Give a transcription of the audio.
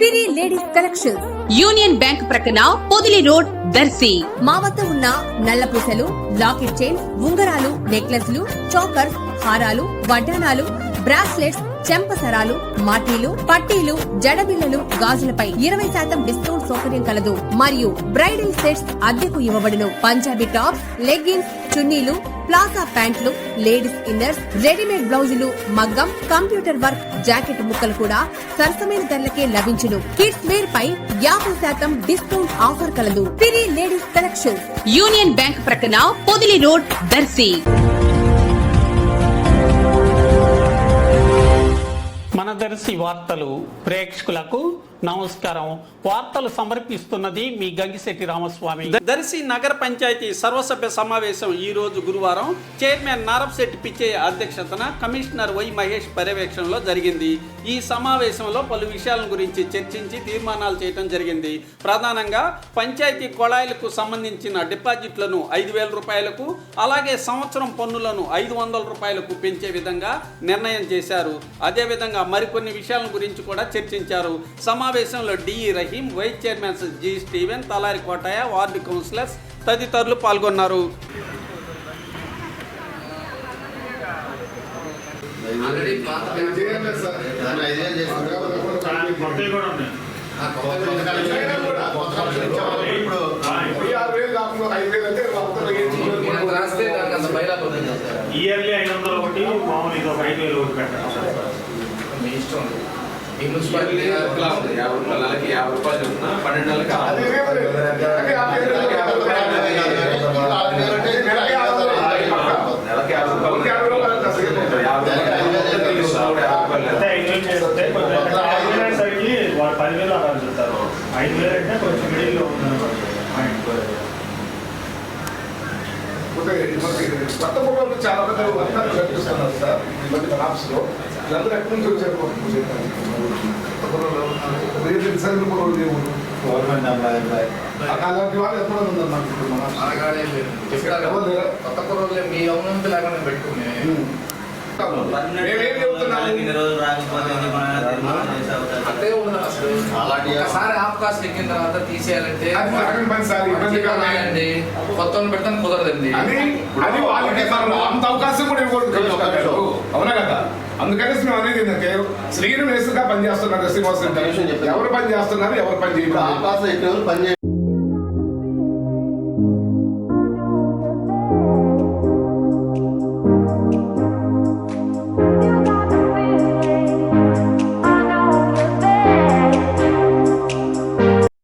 సిరి ladies collection union bank ప్రక్కన Podili road Darsi. మా వద్ద ఉన్న నల్ల పూసలు, లాకెట్ చైన్స్, ఉంగరాలు, నెక్లెస్లు, చోకర్స్, హారాలు, వడ్డానాలు, బ్రాస్లెట్స్, చెంపసరాలు, మాటీలు, పట్టీలు, జడబిళ్లలు, గాజులపై 20% డిస్కౌంట్ సౌకర్యం కలదు. మరియు బ్రైడల్ సెట్స్ అద్దెకు ఇవ్వబడును. పంజాబీ టాప్స్, లెగ్గిన్స్, చున్నీలు, ప్లాజా ప్యాంట్లు, లేడీస్ ఇన్నర్స్, రెడీమేడ్ బ్లౌజులు, మగ్గం, కంప్యూటర్ వర్క్, జాకెట్ ముక్కలు కూడా సరసమైన ధరలకే లభించును. కిడ్స్ వేర్ పై 50% డిస్కౌంట్ ఆఫర్ కలదు. సిరి లేడీస్ కలెక్షన్, యూనియన్ బ్యాంక్ ప్రక్కన పొదిలి రోడ్ దర్శి. మన దర్శి వార్తలు ప్రేక్షకులకు నమస్కారం. వార్తలు సమర్పిస్తున్నది మీ గంగిశెట్టి రామస్వామి. దర్శి నగర పంచాయతీ సర్వసభ్య సమావేశం ఈ రోజు గురువారం చైర్మన్ నారపశెట్టి పిచ్చయ్య అధ్యక్షతన కమిషనర్ వై మహేష్ పర్యవేక్షణలో జరిగింది. ఈ సమావేశంలో పలు విషయాల గురించి చర్చించి తీర్మానాలు చేయడం జరిగింది. ప్రధానంగా పంచాయతీ కొళాయిలకు సంబంధించిన డిపాజిట్లను 5,000 రూపాయలకు, అలాగే సంవత్సరం పన్నులను 500 రూపాయలకు పెంచే విధంగా నిర్ణయం చేశారు. అదేవిధంగా మరికొన్ని విషయాల గురించి కూడా చర్చించారు. సమావేశంలో DE Rahim, vice chairmans G Steven, Talari Kotaiah, ward councillors తదితరులు పాల్గొన్నారు. ఇయర్లీ 500 ఒకటి, మామూలు ఇది ఒక 5,000 ఒకటి పెట్టాలి. మీ ఇష్టం. ఈ మున్సిపాలిటీ 50 రూపాయలు చెప్తున్నా, 12 నెలలకి 10,000 అలా చెప్తారు. 5,000 అంటే కొంచెం మిడిల్లో ఉందన్నమాట. కొత్త ఫోటోలు చాలా పెద్ద వర్గాలు కనిపిస్తున్నారు సార్. ఈ మధ్య ఆఫీస్లో వీళ్ళందరూ ఎక్కడి నుంచి వచ్చారు? అలాంటి వాళ్ళు ఎప్పుడు ఉందన్నారు కొత్త కుర్రోళ్ళే మీ అవునంత లేకుండా పెట్టుకుని అంతే ఉండదు. అసలు ఒకసారి అవకాశం ఎక్కిన తర్వాత తీసేయాలంటే కొత్త పెడతాను కుదరదండి. అది వాళ్ళకి అంత అవకాశం కూడా ఇవ్వకూడదు. అవునా కదా? అందుకనేసి మేము అనేది ఏంటంటే శ్రీను వేసుగా పనిచేస్తున్నారు. ఎవరు పని చేస్తున్నారు, ఎవరు పని చేయలేదు.